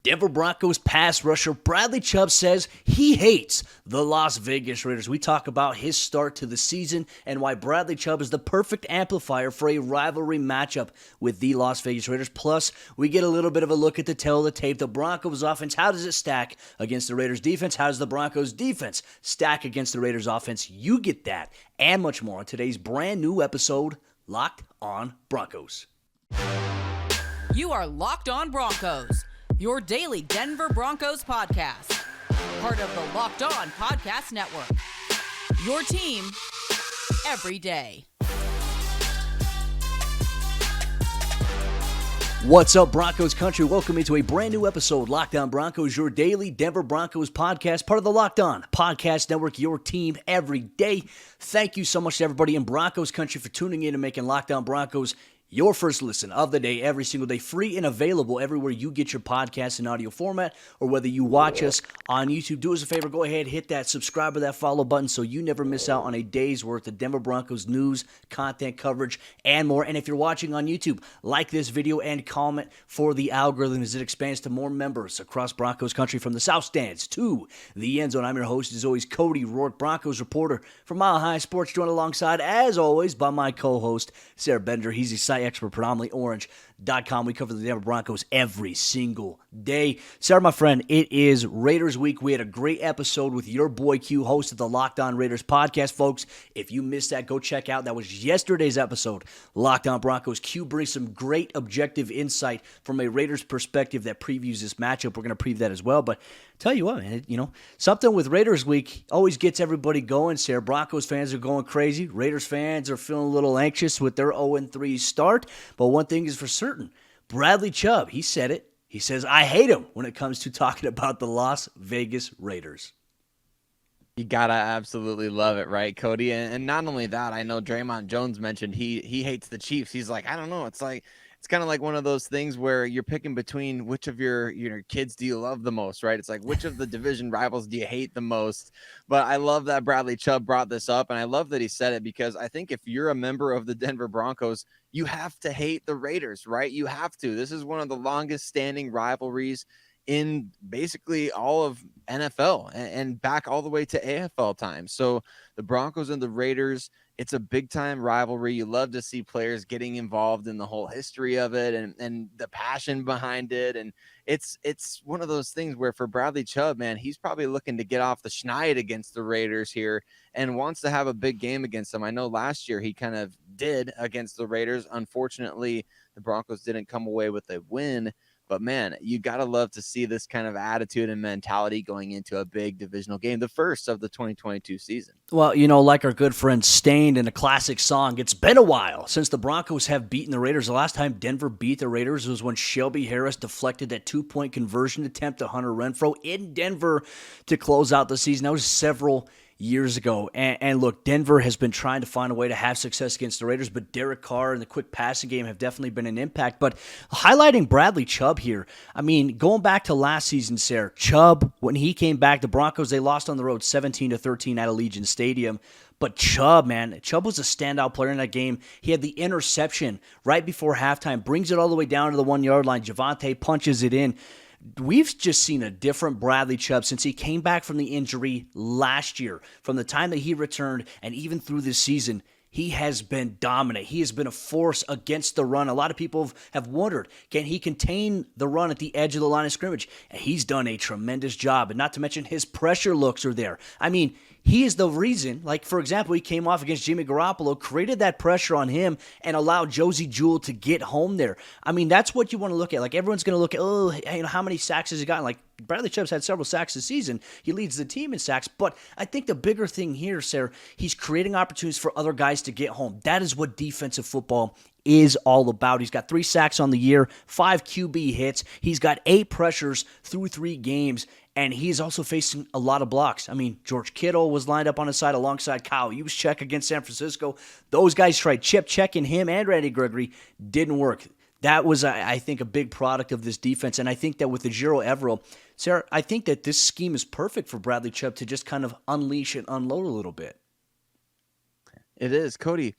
Denver Broncos pass rusher Bradley Chubb says he hates the Las Vegas Raiders. We talk about his start to the season and why Bradley Chubb is the perfect amplifier for a rivalry matchup with the Las Vegas Raiders. Plus, we get a little bit of a look at the tail of the tape. The Broncos offense, how does it stack against the Raiders defense? How does the Broncos defense stack against the Raiders offense? You get that and much more on today's brand new episode, Locked on Broncos. You are Locked on Broncos, your daily Denver Broncos podcast. Part of the Locked On Podcast Network. Your team every day. What's up, Broncos country? Welcome into a brand new episode, Locked On Broncos, your daily Denver Broncos podcast, part of the Locked On Podcast Network, your team every day. Thank you so much to everybody in Broncos country for tuning in and making Locked On Broncos your first listen of the day, every single day, free and available everywhere you get your podcasts in audio format, or whether you watch us on YouTube. Do us a favor, go ahead, hit that subscribe or that follow button so you never miss out on a day's worth of Denver Broncos news, content coverage, and more. And if you're watching on YouTube, like this video and comment for the algorithm as it expands to more members across Broncos country, from the South Stands to the end zone. I'm your host, as always, Cody, Roark, Broncos reporter for Mile High Sports, joined alongside, as always, by my co-host, Sayre Bedinger. He's the site expert, predominantly orange.com. We cover the Denver Broncos every single day. Sayre, my friend, it is Raiders week. We had a great episode with your boy Q, host of the Locked On Raiders podcast. Folks, if you missed that, go check out. That was yesterday's episode, Locked On Broncos. Q brings some great objective insight from a Raiders perspective that previews this matchup. We're going to preview that as well. But tell you what, man, something with Raiders week always gets everybody going, Sayre. Broncos fans are going crazy. Raiders fans are feeling a little anxious with their 0-3 start. But one thing is for certain, Bradley Chubb, he said it. He says, I hate him when it comes to talking about the Las Vegas Raiders. You gotta absolutely love it, right, Cody? And not only that, I know Draymond Jones mentioned he hates the Chiefs. He's like, I don't know. It's kind of like one of those things where you're picking between which of your kids do you love the most, right? It's like, which of the division rivals do you hate the most? But I love that Bradley Chubb brought this up, and I love that he said it, because I think if you're a member of the Denver Broncos, you have to hate the Raiders, right? You have to. This is one of the longest standing rivalries in basically all of NFL and back all the way to AFL times. So the Broncos and the Raiders, it's a big time rivalry. You love to see players getting involved in the whole history of it and the passion behind it. And it's one of those things where for Bradley Chubb, man, he's probably looking to get off the schneid against the Raiders here and wants to have a big game against them. I know last year he kind of did against the Raiders. Unfortunately, the Broncos didn't come away with a win. But, man, you got to love to see this kind of attitude and mentality going into a big divisional game, the first of the 2022 season. Well, like our good friend Stained in a classic song, it's been a while since the Broncos have beaten the Raiders. The last time Denver beat the Raiders was when Shelby Harris deflected that 2-point conversion attempt to Hunter Renfrow in Denver to close out the season. That was several years ago. And look, Denver has been trying to find a way to have success against the Raiders, but Derek Carr and the quick passing game have definitely been an impact. But highlighting Bradley Chubb here, I mean, going back to last season, Sayre, Chubb, when he came back, the Broncos, they lost on the road 17-13 at Allegiant Stadium. But Chubb was a standout player in that game. He had the interception right before halftime, brings it all the way down to the 1-yard line. Javonte punches it in. We've just seen a different Bradley Chubb since he came back from the injury last year. From the time that he returned and even through this season, he has been dominant. He has been a force against the run. A lot of people have wondered, can he contain the run at the edge of the line of scrimmage? And he's done a tremendous job. And not to mention his pressure looks are there. I mean, he is the reason, like, for example, he came off against Jimmy Garoppolo, created that pressure on him, and allowed Josie Jewell to get home there. I mean, that's what you want to look at. Like, everyone's going to look at, how many sacks has he gotten? Like, Bradley Chubb's had several sacks this season. He leads the team in sacks. But I think the bigger thing here, Sayre, he's creating opportunities for other guys to get home. That is what defensive football is all about. He's got 3 sacks on the year, 5 QB hits. He's got 8 pressures through 3 games. And he's also facing a lot of blocks. I mean, George Kittle was lined up on his side alongside Kyle Juszczyk against San Francisco. Those guys tried checking him and Randy Gregory. Didn't work. That was, I think, a big product of this defense. And I think that with the Ejiro Evero, Sayre, I think that this scheme is perfect for Bradley Chubb to just kind of unleash and unload a little bit. It is. Cody,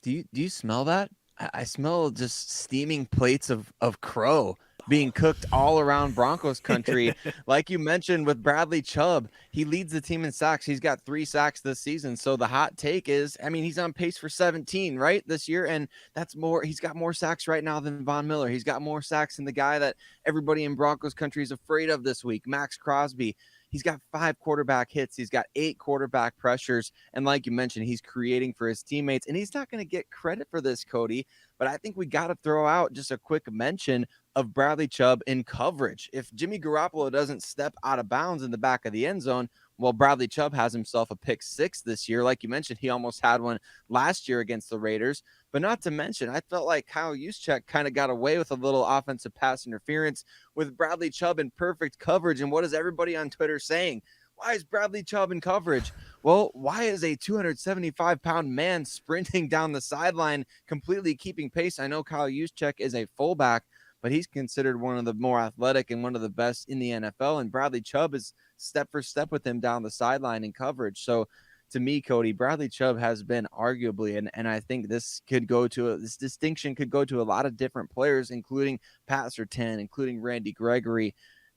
do you smell that? I smell just steaming plates of crow being cooked all around Broncos country. Like you mentioned with Bradley Chubb, he leads the team in sacks. He's got 3 sacks this season. So the hot take is, I mean, he's on pace for 17, right, this year. And that's more. He's got more sacks right now than Von Miller. He's got more sacks than the guy that everybody in Broncos country is afraid of this week, Max Crosby. He's got 5 quarterback hits. He's got 8 quarterback pressures. And like you mentioned, he's creating for his teammates. And he's not going to get credit for this, Cody. But I think we got to throw out just a quick mention of Bradley Chubb in coverage. If Jimmy Garoppolo doesn't step out of bounds in the back of the end zone, well, Bradley Chubb has himself a pick 6 this year. Like you mentioned, he almost had one last year against the Raiders. But not to mention, I felt like Kyle Juszczyk kind of got away with a little offensive pass interference with Bradley Chubb in perfect coverage. And what is everybody on Twitter saying? Why is Bradley Chubb in coverage? Well, why is a 275-pound man sprinting down the sideline, completely keeping pace? I know Kyle Juszczyk is a fullback, but he's considered one of the more athletic and one of the best in the NFL. And Bradley Chubb is step for step with him down the sideline in coverage. So to me, Cody, Bradley Chubb has been arguably, and I think this distinction could go to a lot of different players, including Pat Surtain, including Randy Gregory.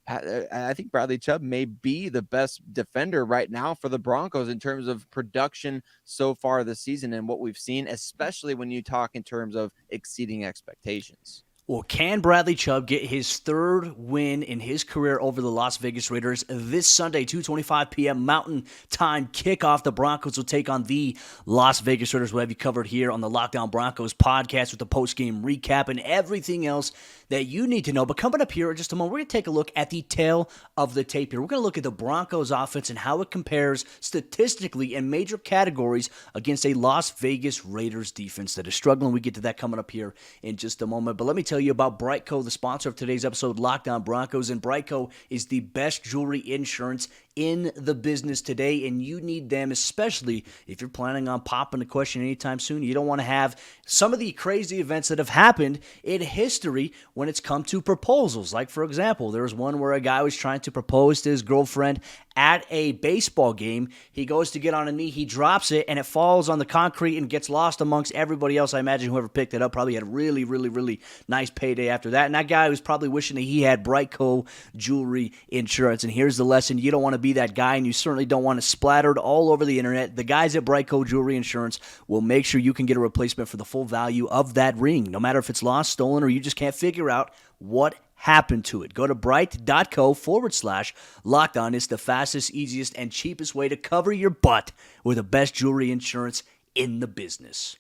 I think Bradley Chubb may be the best defender right now for the Broncos in terms of production so far this season and what we've seen, especially when you talk in terms of exceeding expectations. Well, can Bradley Chubb get his 3rd win in his career over the Las Vegas Raiders this Sunday, 2:25 p.m. Mountain Time kickoff? The Broncos will take on the Las Vegas Raiders. We'll have you covered here on the Lockdown Broncos podcast with the post-game recap and everything else that you need to know. But coming up here in just a moment, we're going to take a look at the tail of the tape here. We're going to look at the Broncos offense and how it compares statistically in major categories against a Las Vegas Raiders defense that is struggling. We get to that coming up here in just a moment. But let me tell you about BriteCo, the sponsor of today's episode, Lockdown Broncos. And BriteCo is the best jewelry insurance in the business today, and you need them, especially if you're planning on popping the question anytime soon. You don't want to have some of the crazy events that have happened in history when it's come to proposals. Like, for example, there was one where a guy was trying to propose to his girlfriend at a baseball game. He goes to get on a knee, he drops it, and it falls on the concrete and gets lost amongst everybody else. I imagine whoever picked it up probably had a really, really, really nice payday after that. And that guy was probably wishing that he had BriteCo jewelry insurance. And here's the lesson. You don't want to be that guy, and you certainly don't want it splattered all over the internet. The guys at BriteCo Jewelry Insurance will make sure you can get a replacement for the full value of that ring, no matter if it's lost, stolen, or you just can't figure out what happened to it. Go to brite.co/lockdown. It's the fastest, easiest, and cheapest way to cover your butt with the best jewelry insurance in the business.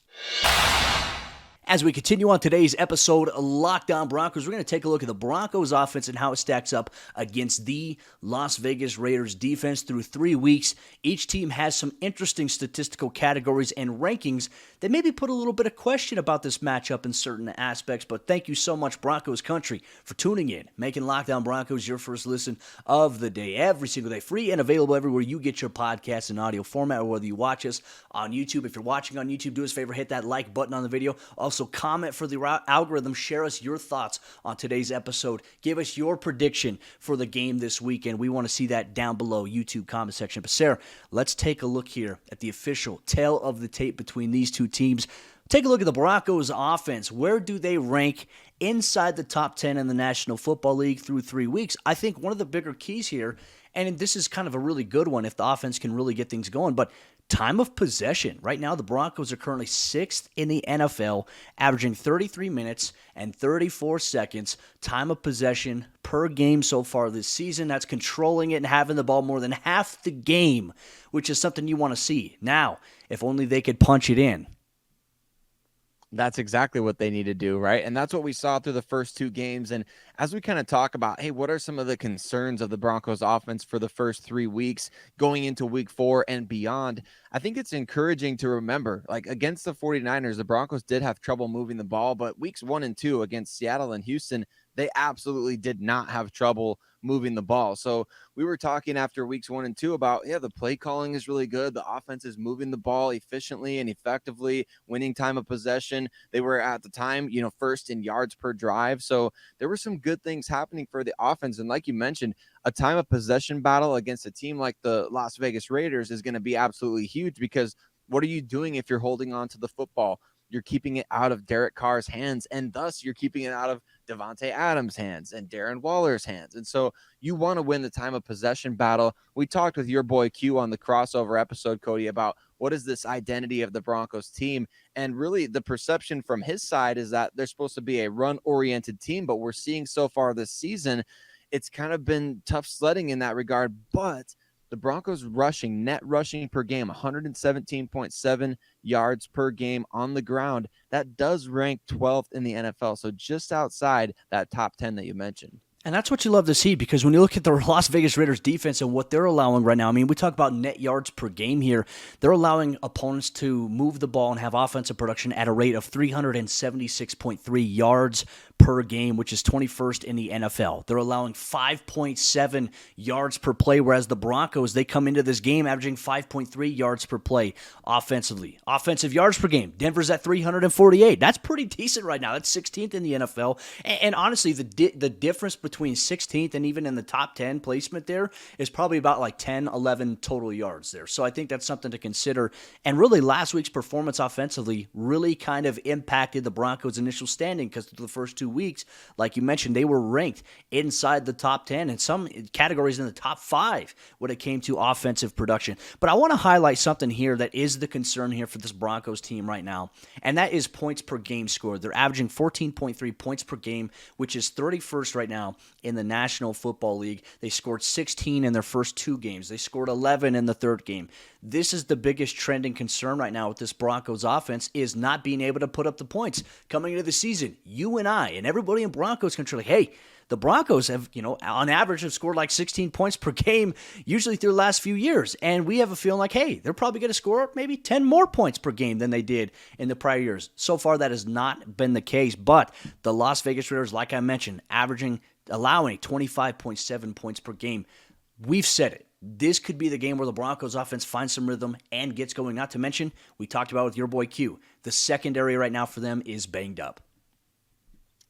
As we continue on today's episode of Lockdown Broncos, we're going to take a look at the Broncos offense and how it stacks up against the Las Vegas Raiders defense through 3 weeks. Each team has some interesting statistical categories and rankings that maybe put a little bit of question about this matchup in certain aspects. But thank you so much, Broncos country, for tuning in, making Lockdown Broncos your first listen of the day, every single day, free and available everywhere you get your podcasts in audio format, or whether you watch us on YouTube. If you're watching on YouTube, do us a favor, hit that like button on the video. Also, comment for the algorithm. Share us your thoughts on today's episode. Give us your prediction for the game this weekend. We want to see that down below, YouTube comment section. But Sayre, let's take a look here at the official tail of the tape between these two teams. Take a look at the Broncos offense. Where do they rank inside the top 10 in the National Football League through 3 weeks? I think one of the bigger keys here, and this is kind of a really good one if the offense can really get things going, but time of possession. Right now, the Broncos are currently 6th in the NFL, averaging 33 minutes and 34 seconds time of possession per game so far this season. That's controlling it and having the ball more than half the game, which is something you want to see. Now, if only they could punch it in. That's exactly what they need to do, right? And that's what we saw through the first 2 games. And as we kind of talk about, hey, what are some of the concerns of the Broncos offense for the first 3 weeks going into week 4 and beyond? I think it's encouraging to remember, like against the 49ers, the Broncos did have trouble moving the ball, but weeks 1 and 2 against Seattle and Houston, they absolutely did not have trouble moving the ball. So we were talking after weeks 1 and 2 about, the play calling is really good. The offense is moving the ball efficiently and effectively, winning time of possession. They were at the time, first in yards per drive. So there were some good things happening for the offense. And like you mentioned, a time of possession battle against a team like the Las Vegas Raiders is going to be absolutely huge, because what are you doing if you're holding on to the football? You're keeping it out of Derek Carr's hands, and thus you're keeping it out of Devontae Adams' hands and Darren Waller's hands. And so you want to win the time of possession battle. We talked with your boy Q on the crossover episode, Cody, about what is this identity of the Broncos team. And really the perception from his side is that they're supposed to be a run-oriented team, but we're seeing so far this season, it's kind of been tough sledding in that regard. But the Broncos net rushing per game, 117.7 yards per game on the ground. That does rank 12th in the NFL. So just outside that top 10 that you mentioned. And that's what you love to see, because when you look at the Las Vegas Raiders defense and what they're allowing right now, I mean, we talk about net yards per game here. They're allowing opponents to move the ball and have offensive production at a rate of 376.3 yards per game, which is 21st in the NFL. They're allowing 5.7 yards per play, whereas the Broncos, they come into this game averaging 5.3 yards per play offensively. Offensive yards per game, Denver's at 348. That's pretty decent right now. That's 16th in the NFL. And honestly, the difference between 16th and even in the top 10 placement there is probably about like 10, 11 total yards there. So I think that's something to consider. And really, last week's performance offensively really kind of impacted the Broncos' initial standing, because the first 2 weeks, like you mentioned, they were ranked inside the top 10 and some categories in the top 5 when it came to offensive production. But I want to highlight something here that is the concern here for this Broncos team right now, and that is points per game scored. They're averaging 14.3 points per game, which is 31st right now in the National Football League. They scored 16 in their first 2 games. They scored 11 in the third game. This is the biggest trending concern right now with this Broncos offense, is not being able to put up the points. Coming into the season, you and I and everybody in Broncos country, like, hey, the Broncos have, on average have scored like 16 points per game, usually through the last few years. And we have a feeling like, hey, they're probably going to score maybe 10 more points per game than they did in the prior years. So far, that has not been the case. But the Las Vegas Raiders, like I mentioned, allowing 25.7 points per game. We've said it. This could be the game where the Broncos offense finds some rhythm and gets going. Not to mention, we talked about with your boy Q, the secondary right now for them is banged up.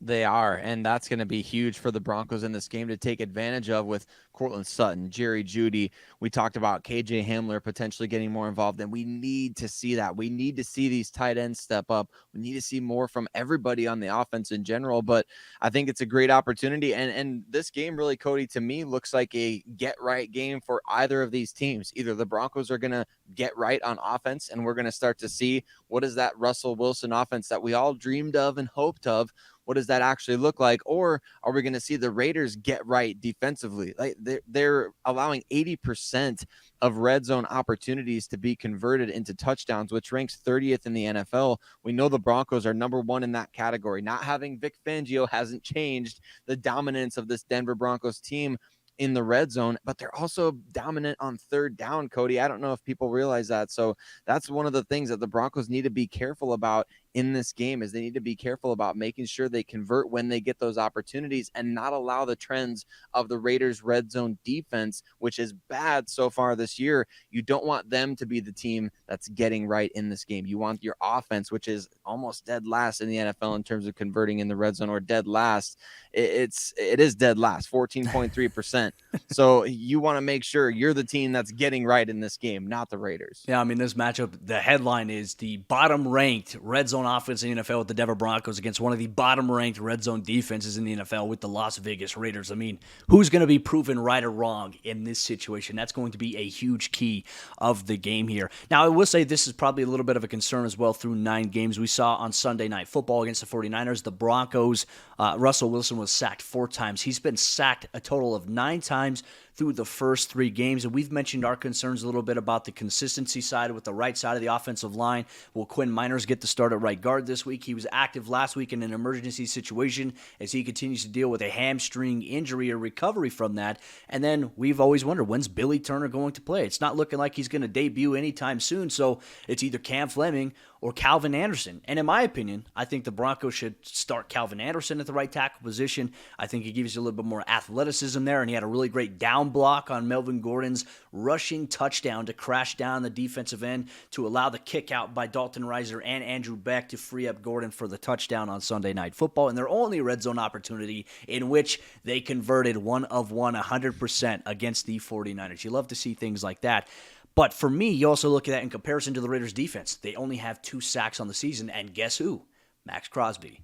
They are, and that's going to be huge for the Broncos in this game to take advantage of, with Courtland Sutton, Jerry Jeudy. We talked about KJ Hamler potentially getting more involved, and we need to see that. We need to see these tight ends step up. We need to see more from everybody on the offense in general, but I think it's a great opportunity, and this game really, Cody, to me, looks like a get-right game for either of these teams. Either the Broncos are going to get right on offense, and we're going to start to see what is that Russell Wilson offense that we all dreamed of and hoped of. What does that actually look like? Or are we going to see the Raiders get right defensively? Like they're allowing 80% of red zone opportunities to be converted into touchdowns, which ranks 30th in the NFL. We know the Broncos are number 1 in that category. Not having Vic Fangio hasn't changed the dominance of this Denver Broncos team in the red zone, but they're also dominant on third down, Cody. I don't know if people realize that. So that's one of the things that the Broncos need to be careful about in this game, is they need to be careful about making sure they convert when they get those opportunities and not allow the trends of the Raiders red zone defense, which is bad so far this year. You don't want them to be the team that's getting right in this game. You want your offense, which is almost dead last in the NFL in terms of converting in the red zone, or dead last. It is dead last, 14.3%. So you want to make sure you're the team that's getting right in this game, not the Raiders. Yeah, I mean, this matchup, the headline is the bottom-ranked red zone offense in the NFL with the Denver Broncos against one of the bottom-ranked red zone defenses in the NFL with the Las Vegas Raiders. I mean, who's going to be proven right or wrong in this situation? That's going to be a huge key of the game here. Now, I will say this is probably a little bit of a concern as well through 9 games. We saw on Sunday Night Football against the 49ers, the Broncos, Russell Wilson was sacked 4 times. He's been sacked a total of 9 times through the first 3 games. And we've mentioned our concerns a little bit about the consistency side with the right side of the offensive line. Will Quinn Miners get the start at right guard this week? He was active last week in an emergency situation as he continues to deal with a hamstring injury or recovery from that. And then we've always wondered, when's Billy Turner going to play? It's not looking like he's going to debut anytime soon. So it's either Cam Fleming or Calvin Anderson. And in my opinion, I think the Broncos should start Calvin Anderson at the right tackle position. I think he gives you a little bit more athleticism there, and he had a really great down block on Melvin Gordon's rushing touchdown to crash down the defensive end to allow the kick out by Dalton Reiser and Andrew Beck to free up Gordon for the touchdown on Sunday Night Football, and their only red zone opportunity in which they converted 1 of 100% against the 49ers. You love to see things like that. But for me, you also look at that in comparison to the Raiders' defense. They only have 2 sacks on the season, and guess who? Max Crosby.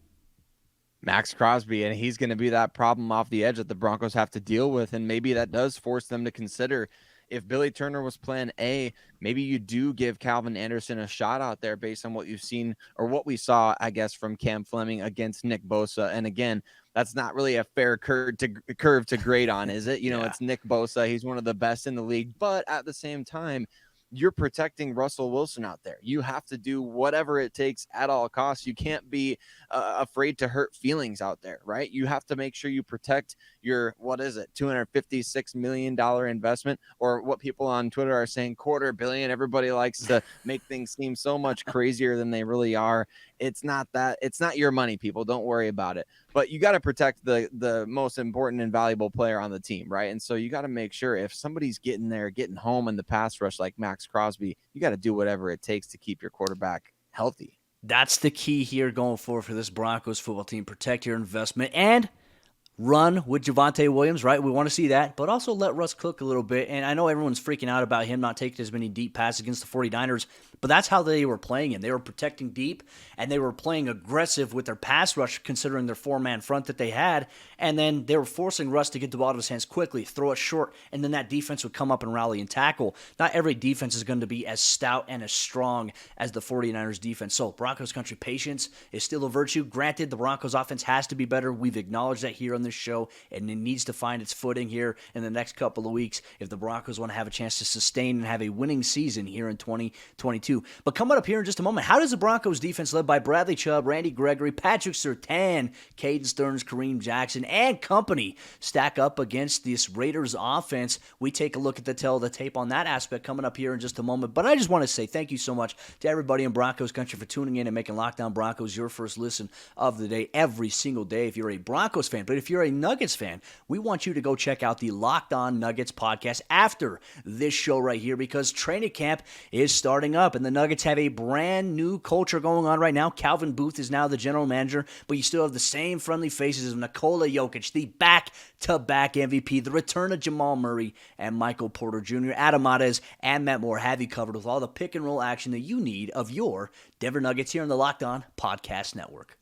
Max Crosby, and he's going to be that problem off the edge that the Broncos have to deal with. And maybe that does force them to consider, if Billy Turner was plan A, maybe you do give Calvin Anderson a shot out there based on what you've seen, or what we saw, I guess, from Cam Fleming against Nick Bosa. And again, that's not really a fair curve to grade on, is it? You know, it's Nick Bosa. He's one of the best in the league, but at the same time, you're protecting Russell Wilson out there. You have to do whatever it takes at all costs. You can't be afraid to hurt feelings out there, right? You have to make sure you protect your, $256 million investment, or what people on Twitter are saying, $250 million. Everybody likes to make things seem so much crazier than they really are. It's not that. It's not your money, people. Don't worry about it. But you got to protect the most important and valuable player on the team, right? And so you got to make sure, if somebody's getting home in the pass rush like Max Crosby, you got to do whatever it takes to keep your quarterback healthy. That's the key here going forward for this Broncos football team. Protect your investment and run with Javonte Williams, right? We want to see that, but also let Russ cook a little bit. And I know everyone's freaking out about him not taking as many deep passes against the 49ers, but that's how they were playing him. They were protecting deep, and they were playing aggressive with their pass rush, considering their four-man front that they had. And then they were forcing Russ to get the ball out of his hands quickly, throw it short, and then that defense would come up and rally and tackle. Not every defense is going to be as stout and as strong as the 49ers defense. So Broncos country, patience is still a virtue. Granted, the Broncos offense has to be better. We've acknowledged that here on this show, and it needs to find its footing here in the next couple of weeks if the Broncos want to have a chance to sustain and have a winning season here in 2022. But coming up here in just a moment, how does the Broncos defense, led by Bradley Chubb, Randy Gregory, Patrick Surtain, Caden Stearns, Kareem Jackson, and company, stack up against this Raiders offense? We take a look at the tail of the tape on that aspect coming up here in just a moment. But I just want to say thank you so much to everybody in Broncos country for tuning in and making Locked On Broncos your first listen of the day every single day if you're a Broncos fan. But if you're a Nuggets fan, we want you to go check out the Locked On Nuggets podcast after this show right here, because training camp is starting up and the Nuggets have a brand new culture going on right now. Calvin Booth is now the general manager, but you still have the same friendly faces of Nikola Jokic, the back-to-back MVP, the return of Jamal Murray and Michael Porter Jr., Adam Mares, and Matt Moore have you covered with all the pick-and-roll action that you need of your Denver Nuggets here on the Locked On Podcast Network.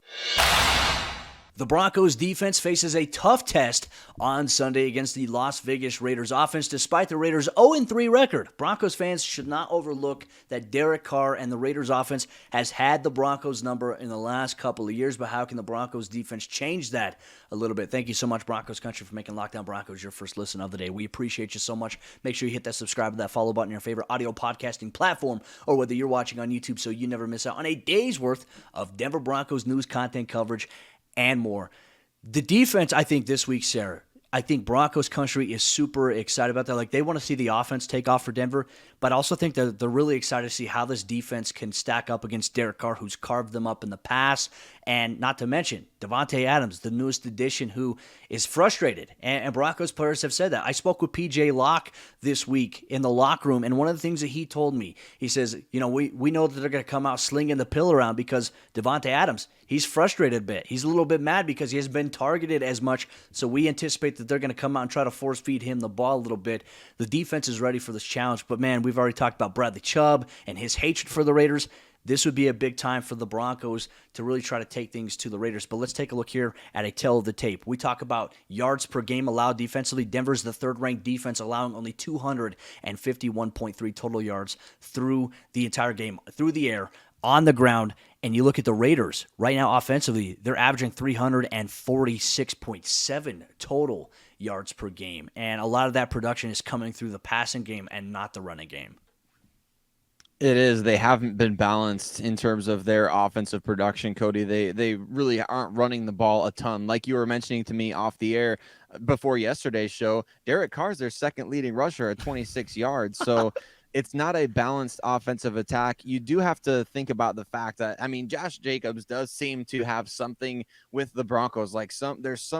The Broncos defense faces a tough test on Sunday against the Las Vegas Raiders offense. Despite the Raiders' 0-3 record, Broncos fans should not overlook that Derek Carr and the Raiders offense has had the Broncos number in the last couple of years. But how can the Broncos defense change that a little bit? Thank you so much, Broncos country, for making Lockdown Broncos your first listen of the day. We appreciate you so much. Make sure you hit that subscribe and that follow button on your favorite audio podcasting platform, or whether you're watching on YouTube, so you never miss out on a day's worth of Denver Broncos news, content, coverage, and more. The defense, I think, this week, Sayre, I think Broncos country is super excited about that. Like, they want to see the offense take off for Denver, but I also think that they're really excited to see how this defense can stack up against Derek Carr, who's carved them up in the past, and not to mention Davante Adams, the newest addition, who is frustrated. And Broncos players have said that. I spoke with PJ Locke this week in the locker room, and one of the things that he told me, he says, you know, we know that they're going to come out slinging the pill around because Davante Adams, he's frustrated a bit. He's a little bit mad because he hasn't been targeted as much, so we anticipate that they're going to come out and try to force feed him the ball a little bit. The defense is ready for this challenge, but man, we've already talked about Bradley Chubb and his hatred for the Raiders. This would be a big time for the Broncos to really try to take things to the Raiders. But let's take a look here at a tail of the tape. We talk about yards per game allowed defensively. Denver's the third-ranked defense, allowing only 251.3 total yards through the entire game, through the air, on the ground. And you look at the Raiders right now offensively, they're averaging 346.7 total yards per game. And a lot of that production is coming through the passing game and not the running game. It is. They haven't been balanced in terms of their offensive production, Cody. They really aren't running the ball a ton. Like you were mentioning to me off the air before yesterday's show, Derek Carr is their second leading rusher at 26 yards. So it's not a balanced offensive attack. You do have to think about the fact that, I mean, Josh Jacobs does seem to have something with the Broncos. Like there's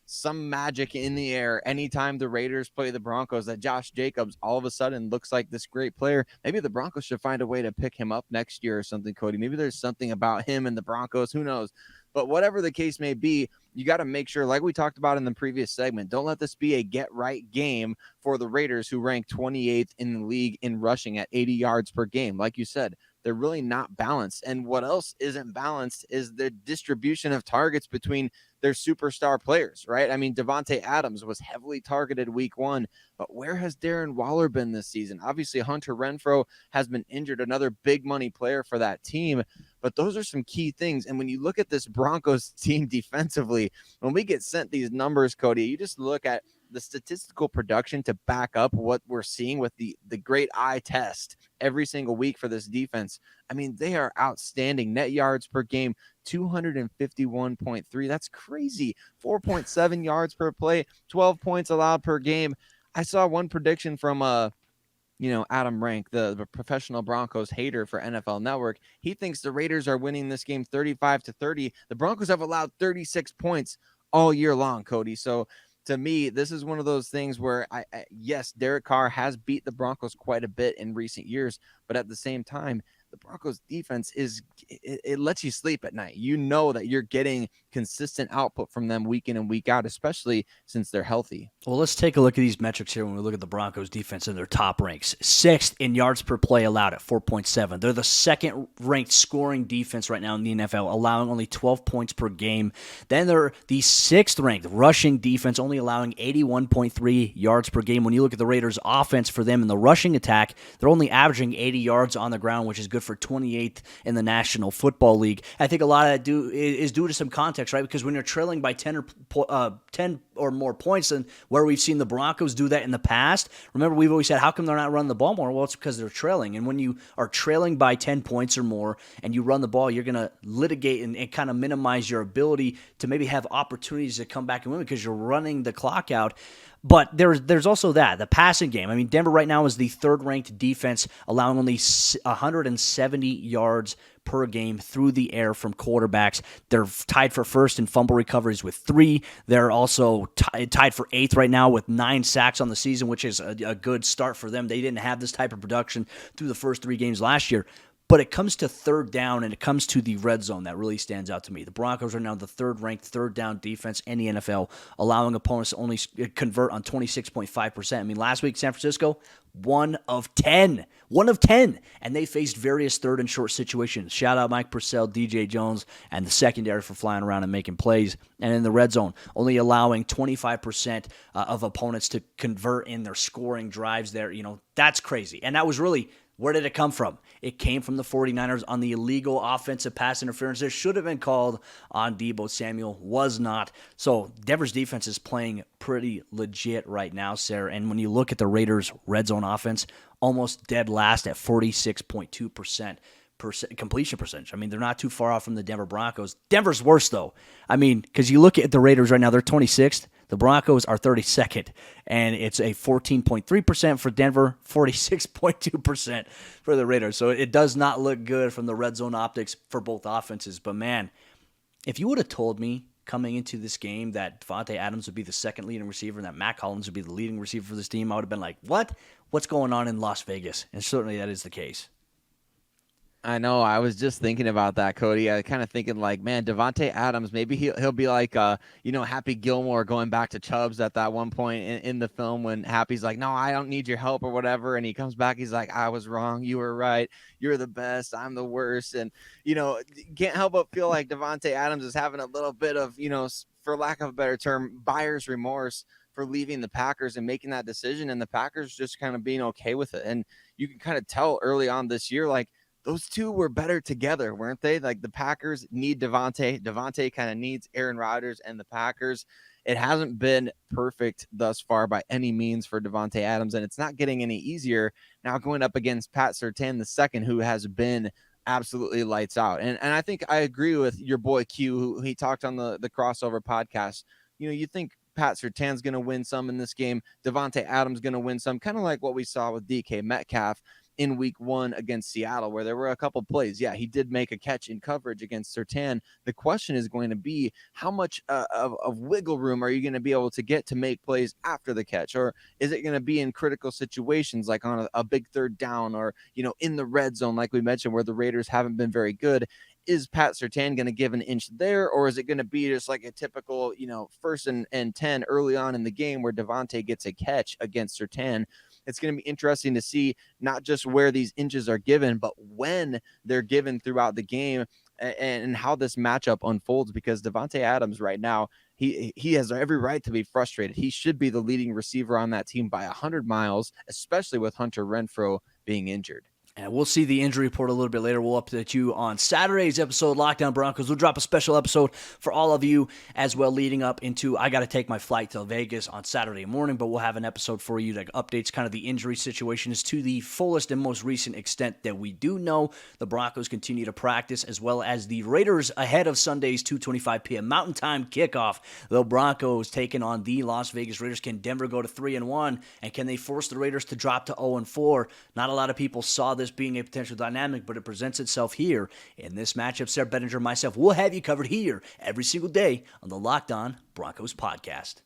some magic in the air anytime the Raiders play the Broncos, that Josh Jacobs all of a sudden looks like this great player. Maybe the Broncos should find a way to pick him up next year or something, Cody. Maybe there's something about him and the Broncos. Who knows? But whatever the case may be, you got to make sure, like we talked about in the previous segment, don't let this be a get-right game for the Raiders, who rank 28th in the league in rushing at 80 yards per game. Like you said, they're really not balanced. And what else isn't balanced is the distribution of targets between their superstar players, right? I mean, Devontae Adams was heavily targeted week 1, but where has Darren Waller been this season? Obviously, Hunter Renfrow has been injured, another big money player for that team. But those are some key things. And when you look at this Broncos team defensively, when we get sent these numbers, Cody, you just look at the statistical production to back up what we're seeing with the great eye test every single week for this defense. I mean, they are outstanding. Net yards per game, 251.3. That's crazy. 4.7 yards per play, 12 points allowed per game. I saw one prediction from Adam Rank, the professional Broncos hater for NFL Network. He thinks the Raiders are winning this game 35-30. The Broncos have allowed 36 points all year long, Cody. So to me, this is one of those things where yes, Derek Carr has beat the Broncos quite a bit in recent years, but at the same time, the Broncos defense it lets you sleep at night. You know that you're getting consistent output from them week in and week out, especially since they're healthy. Well, let's take a look at these metrics here when we look at the Broncos defense in their top ranks. 6th in yards per play allowed at 4.7. They're the 2nd-ranked scoring defense right now in the NFL, allowing only 12 points per game. Then they're the 6th-ranked rushing defense, only allowing 81.3 yards per game. When you look at the Raiders' offense for them in the rushing attack, they're only averaging 80 yards on the ground, which is good for 28th in the National Football League. I think a lot of that is due to some context, right? Because when you're trailing by 10 or more points than where we've seen the Broncos do that in the past. Remember, we've always said, how come they're not running the ball more? Well, it's because they're trailing. And when you are trailing by 10 points or more and you run the ball, you're going to litigate and kind of minimize your ability to maybe have opportunities to come back and win because you're running the clock out. But there's also the passing game. I mean, Denver right now is the 3rd-ranked defense, allowing only 170 yards per game through the air from quarterbacks. They're tied for 1st in fumble recoveries with 3. They're also tied for 8th right now with 9 sacks on the season, which is a good start for them. They didn't have this type of production through the first 3 games last year. But it comes to 3rd down, and it comes to the red zone that really stands out to me. The Broncos are now the 3rd-ranked 3rd down defense in the NFL, allowing opponents to only convert on 26.5%. I mean, last week, San Francisco, 1 of 10. 1 of 10. And they faced various 3rd and short situations. Shout out Mike Purcell, DJ Jones, and the secondary for flying around and making plays. And in the red zone, only allowing 25% of opponents to convert in their scoring drives there. That's crazy. And that was really... where did it come from? It came from the 49ers on the illegal offensive pass interference. There should have been called on Deebo Samuel, was not. So Denver's defense is playing pretty legit right now, Sayre. And when you look at the Raiders' red zone offense, almost dead last at 46.2% completion percentage. I mean, they're not too far off from the Denver Broncos. Denver's worse, though. I mean, because you look at the Raiders right now, they're 26th. The Broncos are 32nd, and it's a 14.3% for Denver, 46.2% for the Raiders. So it does not look good from the red zone optics for both offenses. But, man, if you would have told me coming into this game that Devontae Adams would be the 2nd leading receiver and that Matt Collins would be the leading receiver for this team, I would have been like, what? What's going on in Las Vegas? And certainly that is the case. I know. I was just thinking about that, Cody. I kind of thinking like, man, Devontae Adams, maybe he'll be like, Happy Gilmore going back to Chubbs at that one point in the film when Happy's like, no, I don't need your help or whatever. And he comes back. He's like, I was wrong. You were right. You're the best. I'm the worst. And, can't help but feel like Devontae Adams is having a little bit of, for lack of a better term, buyer's remorse for leaving the Packers and making that decision. And the Packers just kind of being okay with it. And you can kind of tell early on this year, like, those two were better together, weren't they? Like the Packers need Devontae. Devontae kind of needs Aaron Rodgers and the Packers. It hasn't been perfect thus far by any means for Devontae Adams, and it's not getting any easier now going up against Pat Surtain II, who has been absolutely lights out. And I think I agree with your boy Q, who he talked on the crossover podcast. You think Pat Surtain's going to win some in this game. Devontae Adams going to win some, kind of like what we saw with DK Metcalf in week 1 against Seattle, where there were a couple plays. Yeah, he did make a catch in coverage against Surtain. The question is going to be how much of wiggle room are you going to be able to get to make plays after the catch? Or is it going to be in critical situations like on a big 3rd down or, in the red zone, like we mentioned, where the Raiders haven't been very good? is Pat Surtain going to give an inch there, or is it going to be just like a typical, 1st and 10 early on in the game where Devontae gets a catch against Surtain? It's going to be interesting to see not just where these inches are given, but when they're given throughout the game and how this matchup unfolds, because Devontae Adams right now, he has every right to be frustrated. He should be the leading receiver on that team by 100 miles, especially with Hunter Renfrow being injured. And we'll see the injury report a little bit later. We'll update you on Saturday's episode, Lockdown Broncos. We'll drop a special episode for all of you as well, leading up into I got to take my flight to Vegas on Saturday morning, but we'll have an episode for you that updates kind of the injury situations to the fullest and most recent extent that we do know. The Broncos continue to practice, as well as the Raiders ahead of Sunday's 2:25 p.m. Mountain Time kickoff. The Broncos taking on the Las Vegas Raiders. Can Denver go to 3-1, and can they force the Raiders to drop to 0-4? Not a lot of people saw this being a potential dynamic, but it presents itself here in this matchup. Sayre, Bedinger, and myself will have you covered here every single day on the Locked On Broncos podcast.